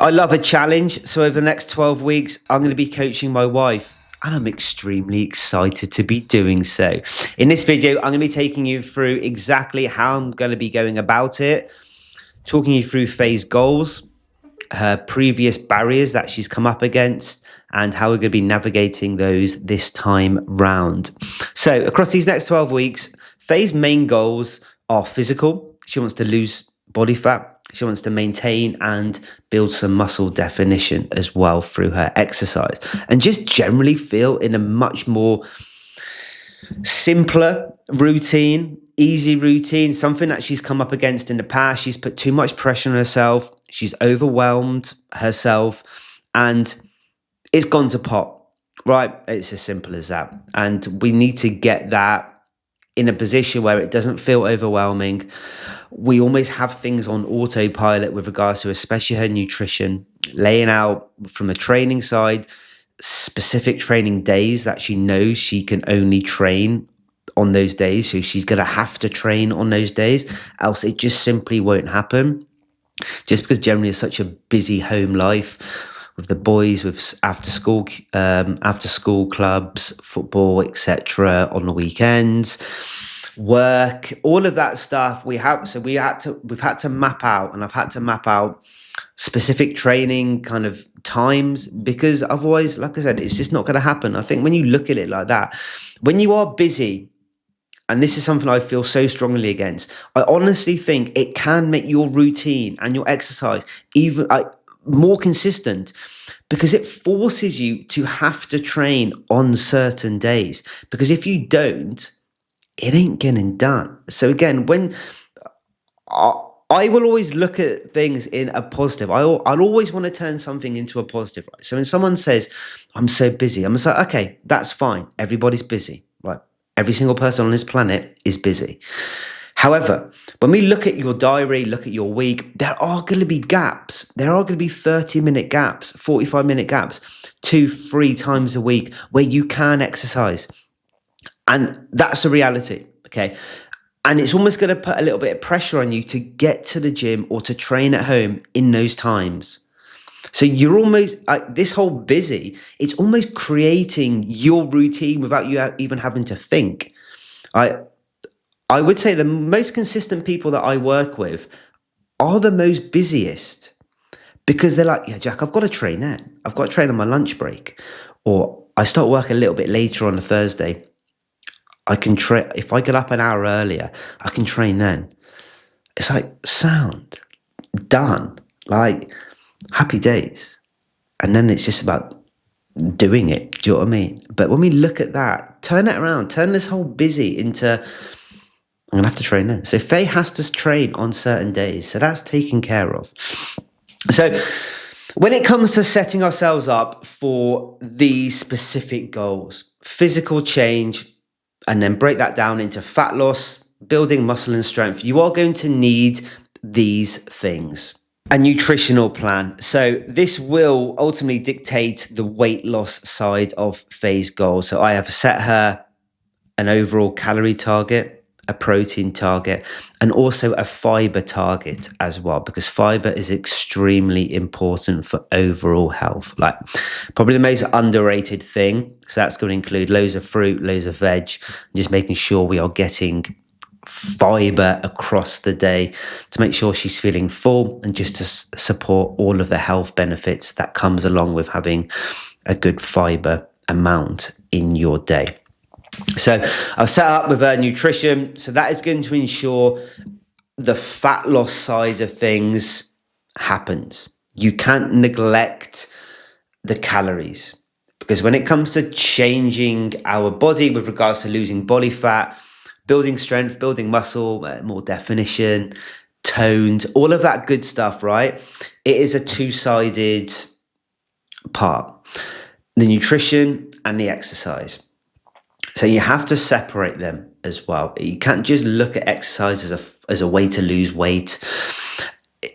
I love a challenge. So over the next 12 weeks, I'm going to be coaching my wife. And I'm extremely excited to be doing so. In this video, I'm going to be taking you through exactly how I'm going to be going about it, talking you through Faye's goals, her previous barriers that she's come up against, and how we're going to be navigating those this time round. So across these next 12 weeks, Faye's main goals are physical. She wants to lose body fat. She wants to maintain and build some muscle definition as well through her exercise, and just generally feel in a much more simpler routine, easy routine, something that she's come up against in the past. She's put too much pressure on herself. She's overwhelmed herself and it's gone to pot, right? It's as simple as that. And we need to get that in a position where it doesn't feel overwhelming. We almost have things on autopilot with regards to especially her nutrition, laying out from the training side, specific training days that she knows she can only train on those days. So she's going to have to train on those days, else it just simply won't happen. Just because generally it's such a busy home life with the boys, with after school clubs, football, etc. on the weekends, work, all of that stuff. We've had to map out, and I've had to map out specific training kind of times, because otherwise, like I said, it's just not going to happen. I think when you look at it like that, when you are busy, and this is something I feel so strongly against, I honestly think it can make your routine and your exercise even more consistent, because it forces you to have to train on certain days. Because if you don't, it ain't getting done. So again, when I will always look at things in a positive. I'll always want to turn something into a positive, right? So when someone says, I'm so busy, I'm just like, okay, that's fine. Everybody's busy, right? Every single person on this planet is busy. However, when we look at your diary, look at your week, there are going to be gaps. There are going to be 30-minute gaps, 45-minute gaps, 2-3 times a week where you can exercise. And that's a reality, okay? And it's almost going to put a little bit of pressure on you to get to the gym or to train at home in those times. So you're almost, this whole busy, it's almost creating your routine without you even having to think. I would say the most consistent people that I work with are the most busiest, because they're like, yeah, Jack, I've got to train then. I've got to train on my lunch break. Or I start work a little bit later on a Thursday. I can train, if I get up an hour earlier, I can train then. It's like, sound, done, like happy days. And then it's just about doing it. Do you know what I mean? But when we look at that, turn it around, turn this whole busy into, I'm going to have to train then. So Faye has to train on certain days. So that's taken care of. So when it comes to setting ourselves up for these specific goals, physical change, and then break that down into fat loss, building muscle and strength, you are going to need these things. A nutritional plan. So this will ultimately dictate the weight loss side of Faye's goal. So I have set her an overall calorie target, a protein target, and also a fiber target as well, because fiber is extremely important for overall health. Like probably the most underrated thing. So that's going to include loads of fruit, loads of veg, and just making sure we are getting fiber across the day to make sure she's feeling full, and just to support all of the health benefits that comes along with having a good fiber amount in your day. So I've set up with her nutrition. So that is going to ensure the fat loss side of things happens. You can't neglect the calories, because when it comes to changing our body with regards to losing body fat, building strength, building muscle, more definition, toned, all of that good stuff, right? It is a two-sided part, the nutrition and the exercise. So you have to separate them as well. You can't just look at exercise as a way to lose weight.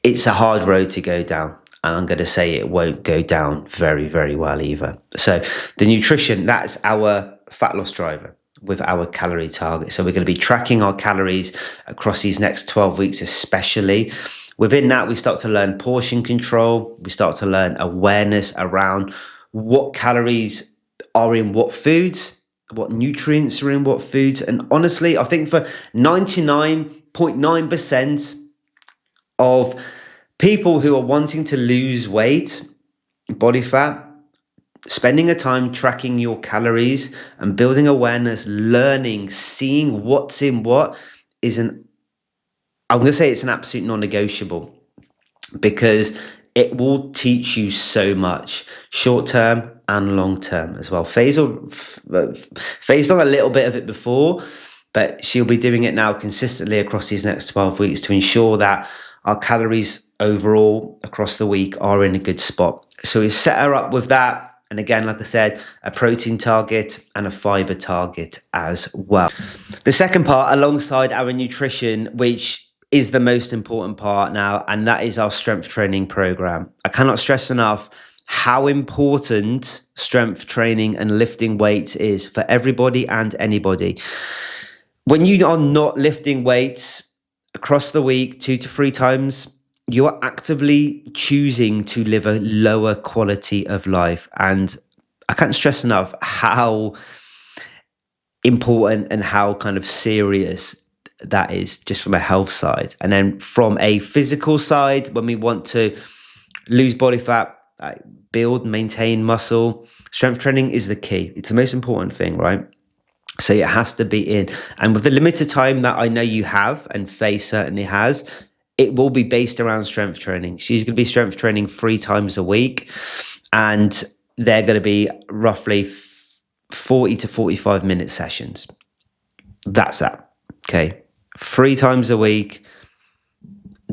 It's a hard road to go down. And I'm going to say it won't go down very, very well either. So the nutrition, that's our fat loss driver with our calorie target. So we're going to be tracking our calories across these next 12 weeks, especially. Within that, we start to learn portion control. We start to learn awareness around what calories are in what foods, what nutrients are in what foods. And honestly, I think for 99.9% of people who are wanting to lose weight, body fat, spending a time tracking your calories and building awareness, learning, seeing what's in what is I'm going to say it's an absolute non-negotiable, because it will teach you so much, short term and long term as well. Faye's done a little bit of it before, but she'll be doing it now consistently across these next 12 weeks to ensure that our calories overall across the week are in a good spot. So we've set her up with that. And again, like I said, a protein target and a fiber target as well. The second part, alongside our nutrition, which is the most important part now, and that is our strength training program. I cannot stress enough how important strength training and lifting weights is for everybody and anybody. When you are not lifting weights across the week 2 to 3 times, you are actively choosing to live a lower quality of life. And I can't stress enough how important and how kind of serious that is, just from a health side. And then from a physical side, when we want to lose body fat, build, maintain muscle, strength training is the key. It's the most important thing, right? So it has to be in. And with the limited time that I know you have, and Faye certainly has, it will be based around strength training. She's going to be strength training 3 times a week, and they're going to be roughly 40 to 45 minute sessions. That's that. Okay. 3 times a week.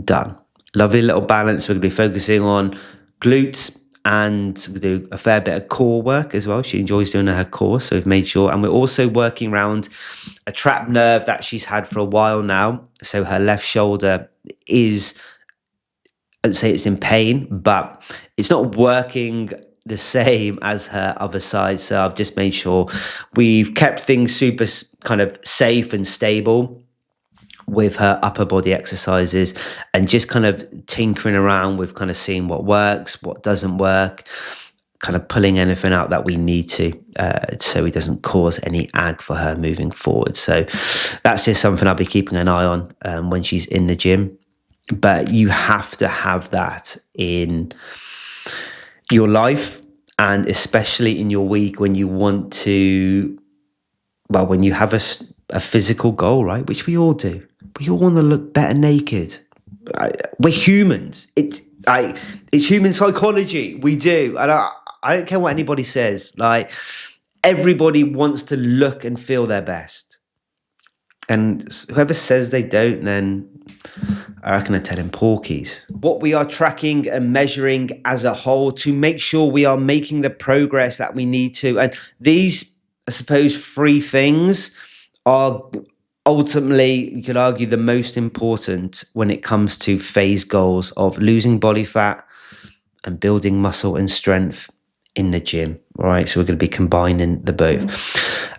Done. Lovely little balance. We're going to be focusing on glutes, and we do a fair bit of core work as well. She enjoys doing her core, so we've made sure. And we're also working around a trapped nerve that she's had for a while now. So her left shoulder is, I'd say it's in pain, but it's not working the same as her other side. So I've just made sure we've kept things super kind of safe and stable with her upper body exercises, and just kind of tinkering around with kind of seeing what works, what doesn't work, kind of pulling anything out that we need to, so it doesn't cause any ag for her moving forward. So that's just something I'll be keeping an eye on when she's in the gym. But you have to have that in your life, and especially in your week when you want to, well, when you have a physical goal, right? Which we all do. We all want to look better naked. We're humans. It's human psychology. We do. And I don't care what anybody says. Like, everybody wants to look and feel their best. And whoever says they don't, then I reckon they're telling porkies. What we are tracking and measuring as a whole to make sure we are making the progress that we need to. And these, I suppose, 3 things are ultimately, you could argue, the most important when it comes to phase goals of losing body fat and building muscle and strength in the gym. All right, so we're going to be combining the both.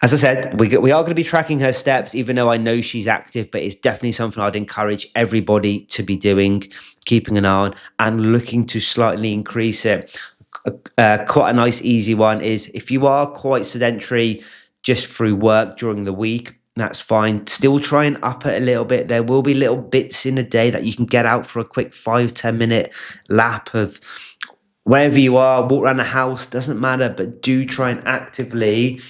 As I said, we are going to be tracking her steps, even though I know she's active, but it's definitely something I'd encourage everybody to be doing, keeping an eye on, and looking to slightly increase it. Quite a nice, easy one is, if you are quite sedentary just through work during the week, that's fine. Still try and up it a little bit. There will be little bits in a day that you can get out for a quick 5-10 minute lap of wherever you are, walk around the house, doesn't matter, but do try and actively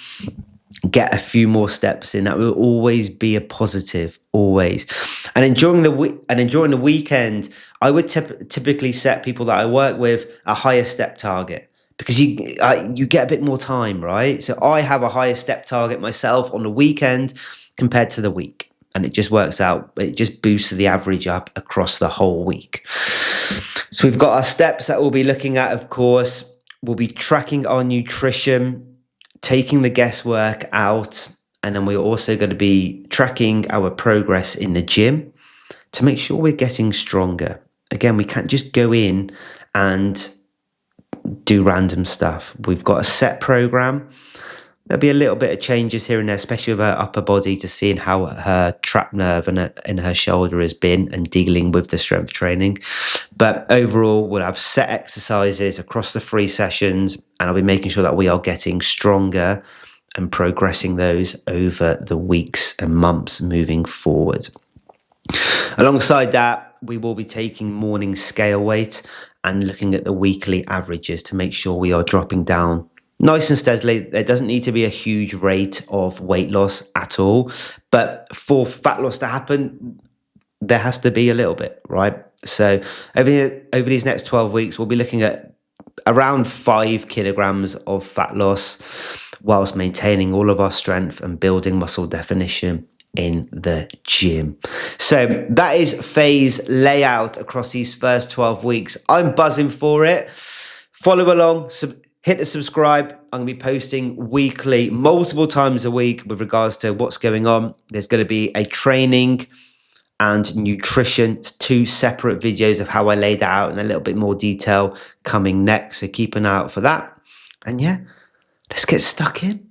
get a few more steps in. That will always be a positive, always. And enjoying the weekend, I would typically set people that I work with a higher step target, because you get a bit more time, right? So I have a higher step target myself on the weekend compared to the week, and it just works out. It just boosts the average up across the whole week. So we've got our steps that we'll be looking at, of course. We'll be tracking our nutrition, taking the guesswork out, and then we're also going to be tracking our progress in the gym to make sure we're getting stronger. Again, we can't just go in and do random stuff. We've got a set program. there'll be a little bit of changes here and there, especially with her upper body, to seeing how her trap nerve and her shoulder has been and dealing with the strength training. But overall, we'll have set exercises across the 3 sessions, and I'll be making sure that we are getting stronger and progressing those over the weeks and months moving forward. Alongside that, we will be taking morning scale weight and looking at the weekly averages to make sure we are dropping down nice and steadily. There doesn't need to be a huge rate of weight loss at all, but for fat loss to happen, there has to be a little bit, right? So over these next 12 weeks, we'll be looking at around 5 kilograms of fat loss whilst maintaining all of our strength and building muscle definition in the gym. So that is phase layout across these first 12 weeks. I'm buzzing for it. Follow along, hit the subscribe. I'm going to be posting weekly, multiple times a week with regards to what's going on. There's going to be a training and nutrition. It's 2 separate videos of how I laid that out in a little bit more detail coming next. So keep an eye out for that. And yeah, let's get stuck in.